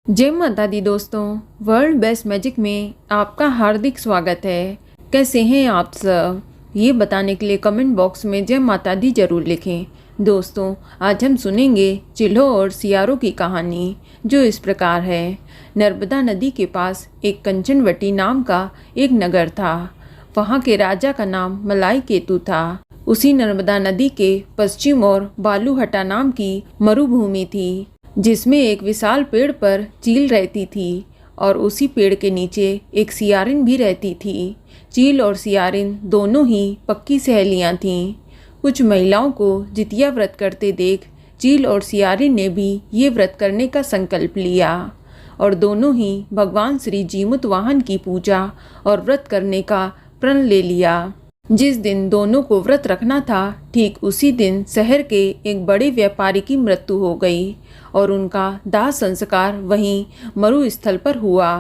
जय माता दी दोस्तों, वर्ल्ड बेस्ट मैजिक में आपका हार्दिक स्वागत है। कैसे हैं आप सब, ये बताने के लिए कमेंट बॉक्स में जय माता दी जरूर लिखें। दोस्तों, आज हम सुनेंगे चिल्हो और सियारों की कहानी, जो इस प्रकार है। नर्मदा नदी के पास एक कंचनवटी नाम का एक नगर था। वहाँ के राजा का नाम मलाई केतु था। उसी नर्मदा नदी के पश्चिम और बालूहटा नाम की मरुभूमि थी, जिसमें एक विशाल पेड़ पर चील रहती थी और उसी पेड़ के नीचे एक सियारिन भी रहती थी। चील और सियारिन दोनों ही पक्की सहेलियां थीं। कुछ महिलाओं को जितिया व्रत करते देख चील और सियारिन ने भी ये व्रत करने का संकल्प लिया और दोनों ही भगवान श्री जीमुत वाहन की पूजा और व्रत करने का प्रण ले लिया। जिस दिन दोनों को व्रत रखना था, ठीक उसी दिन शहर के एक बड़े व्यापारी की मृत्यु हो गई और उनका दाह संस्कार वहीं मरुस्थल पर हुआ।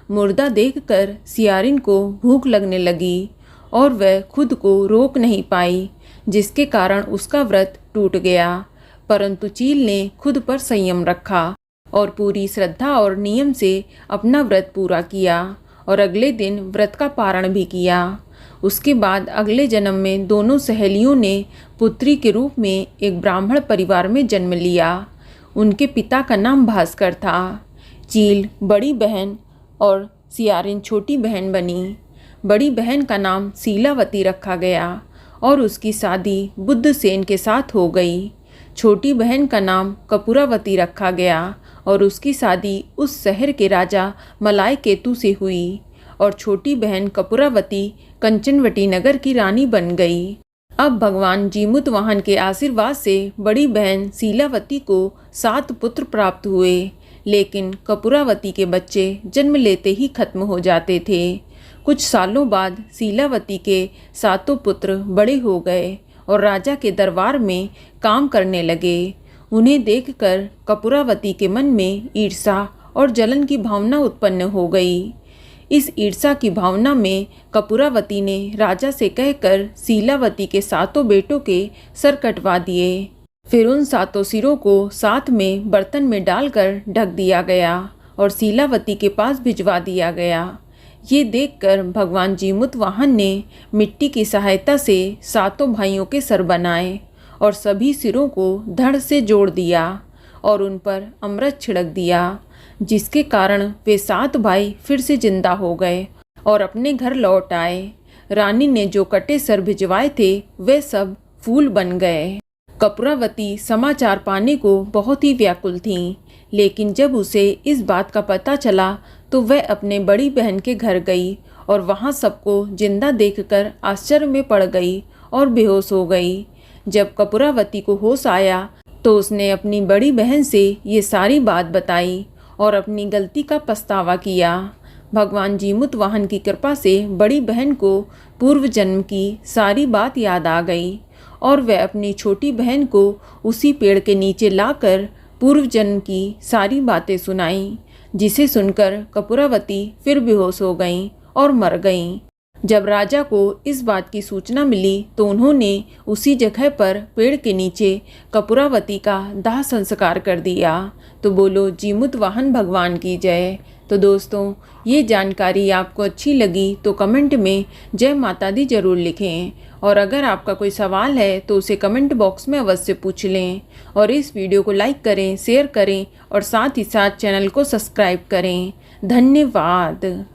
मुर्दा देखकर सियारिन को भूख लगने लगी और वह खुद को रोक नहीं पाई, जिसके कारण उसका व्रत टूट गया। परंतु चील ने खुद पर संयम रखा और पूरी श्रद्धा और नियम से अपना व्रत पूरा किया और अगले दिन व्रत का पारण भी किया। उसके बाद अगले जन्म में दोनों सहेलियों ने पुत्री के रूप में एक ब्राह्मण परिवार में जन्म लिया। उनके पिता का नाम भास्कर था। चील बड़ी बहन और सियारिन छोटी बहन बनी। बड़ी बहन का नाम शीलावती रखा गया और उसकी शादी बुद्धसेन के साथ हो गई। छोटी बहन का नाम कपूरावती रखा गया और उसकी शादी उस शहर के राजा मलाई केतु से हुई और छोटी बहन कपूरावती कंचनवटी नगर की रानी बन गई। अब भगवान जीमुत वाहन के आशीर्वाद से बड़ी बहन शीलावती को 7 पुत्र प्राप्त हुए, लेकिन कपूरावती के बच्चे जन्म लेते ही खत्म हो जाते थे। कुछ सालों बाद शीलावती के 7 पुत्र बड़े हो गए और राजा के दरबार में काम करने लगे। उन्हें देखकर कपूरावती के मन में ईर्ष्या और जलन की भावना उत्पन्न हो गई। इस ईर्ष्या की भावना में कपूरावती ने राजा से कहकर शीलावती के 7 बेटों के सर कटवा दिए। फिर उन 7 सिरों को साथ में बर्तन में डालकर ढक दिया गया और शीलावती के पास भिजवा दिया गया। ये देखकर भगवान जीमुत वाहन ने मिट्टी की सहायता से 7 भाइयों के सर बनाए और सभी सिरों को धड़ से जोड़ दिया और उन पर अमृत छिड़क दिया, जिसके कारण वे 7 भाई फिर से जिंदा हो गए और अपने घर लौट आए। रानी ने जो कटे सर भिजवाए थे वे सब फूल बन गए। कपूरावती समाचार पाने को बहुत ही व्याकुल थीं, लेकिन जब उसे इस बात का पता चला तो वह अपने बड़ी बहन के घर गई और वहां सबको जिंदा देखकर आश्चर्य में पड़ गई और बेहोश हो गई। जब कपूरावती को होश आया तो उसने अपनी बड़ी बहन से ये सारी बात बताई और अपनी गलती का पछतावा किया। भगवान जीमुत वाहन की कृपा से बड़ी बहन को पूर्व जन्म की सारी बात याद आ गई और वह अपनी छोटी बहन को उसी पेड़ के नीचे लाकर पूर्व जन्म की सारी बातें सुनाई, जिसे सुनकर कपूरावती फिर बेहोश हो गईं और मर गईं। जब राजा को इस बात की सूचना मिली तो उन्होंने उसी जगह पर पेड़ के नीचे कपूरावती का दाह संस्कार कर दिया। तो बोलो जीमुत वाहन भगवान की जय। तो दोस्तों, ये जानकारी आपको अच्छी लगी तो कमेंट में जय माता दी जरूर लिखें और अगर आपका कोई सवाल है तो उसे कमेंट बॉक्स में अवश्य पूछ लें और इस वीडियो को लाइक करें, शेयर करें और साथ ही साथ चैनल को सब्सक्राइब करें। धन्यवाद।